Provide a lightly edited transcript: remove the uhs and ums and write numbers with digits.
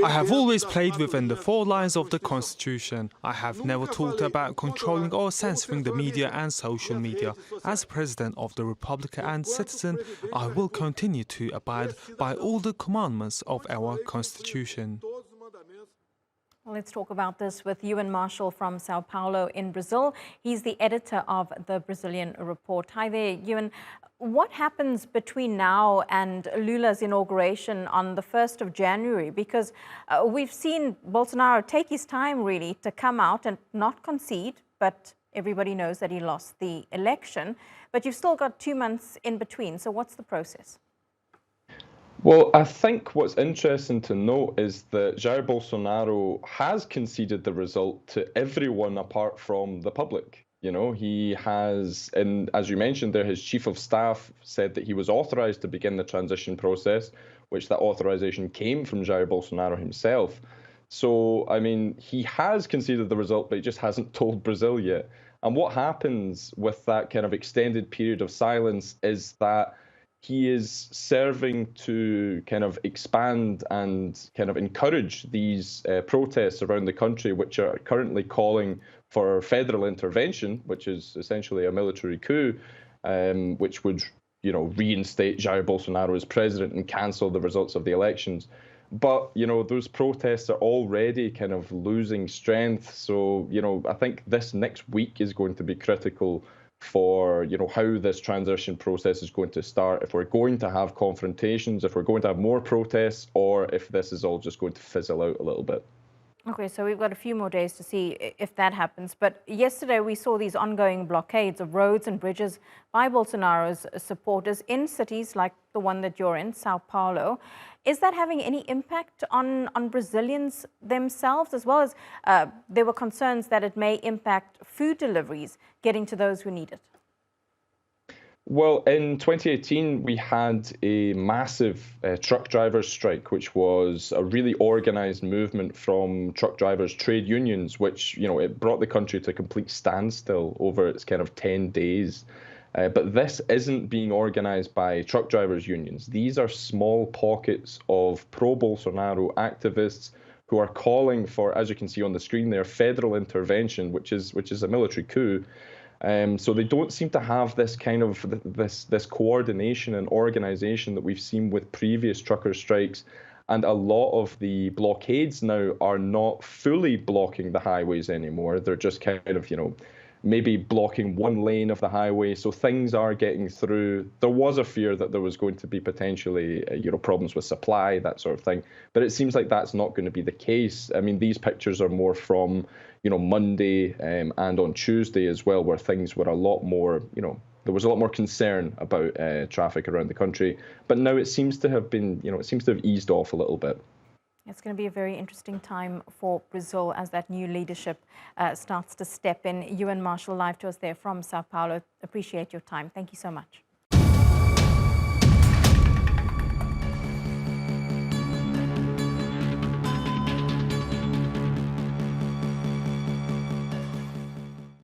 I have always played within the four lines of the Constitution. I have never talked about controlling or censoring the media and social media. As President of the Republic and citizen, I will continue to abide by all the commandments of our Constitution. Let's talk about this with Euan Marshall from Sao Paulo in Brazil. He's the editor of the Brazilian Report. Hi there, Euan. What happens between now and Lula's inauguration on the 1st of January? Because we've seen Bolsonaro take his time, really, to come out and not concede, but everybody knows that he lost the election. But you've still got 2 months in between. So what's the process? Well, I think what's interesting to note is that Jair Bolsonaro has conceded the result to everyone apart from the public. You know, he has, and as you mentioned there, his chief of staff said that he was authorized to begin the transition process, which that authorization came from Jair Bolsonaro himself. So, I mean, he has conceded the result, but he just hasn't told Brazil yet. And what happens with that kind of extended period of silence is that he is serving to kind of expand and kind of encourage these protests around the country, which are currently calling for federal intervention, which is essentially a military coup, which would, you know, reinstate Jair Bolsonaro as president and cancel the results of the elections. But, you know, those protests are already kind of losing strength. So, you know, I think this next week is going to be critical for, you know, how this transition process is going to start, if we're going to have confrontations, if we're going to have more protests, or if this is all just going to fizzle out a little bit. Okay, so we've got a few more days to see if that happens. But yesterday we saw these ongoing blockades of roads and bridges by Bolsonaro's supporters in cities like the one that you're in, Sao Paulo. Is that having any impact on Brazilians themselves, as well as there were concerns that it may impact food deliveries getting to those who need it? Well, in 2018, we had a massive truck drivers strike, which was a really organized movement from truck drivers' trade unions, which, you know, it brought the country to a complete standstill over its kind of 10 days. But this isn't being organized by truck drivers' unions. These are small pockets of pro-Bolsonaro activists who are calling for, as you can see on the screen there, federal intervention, which is a military coup. So they don't seem to have this kind of this coordination and organization that we've seen with previous trucker strikes. And a lot of the blockades now are not fully blocking the highways anymore. They're just kind of, you know, maybe blocking one lane of the highway. So things are getting through. There was a fear that there was going to be potentially, you know, problems with supply, that sort of thing. But it seems like that's not going to be the case. I mean, these pictures are more from, you know, Monday and on Tuesday as well, where things were a lot more, you know, there was a lot more concern about traffic around the country. But now it seems to have been, you know, it seems to have eased off a little bit. It's going to be a very interesting time for Brazil as that new leadership starts to step in. Euan Marshall, live to us there from Sao Paulo. Appreciate your time. Thank you so much.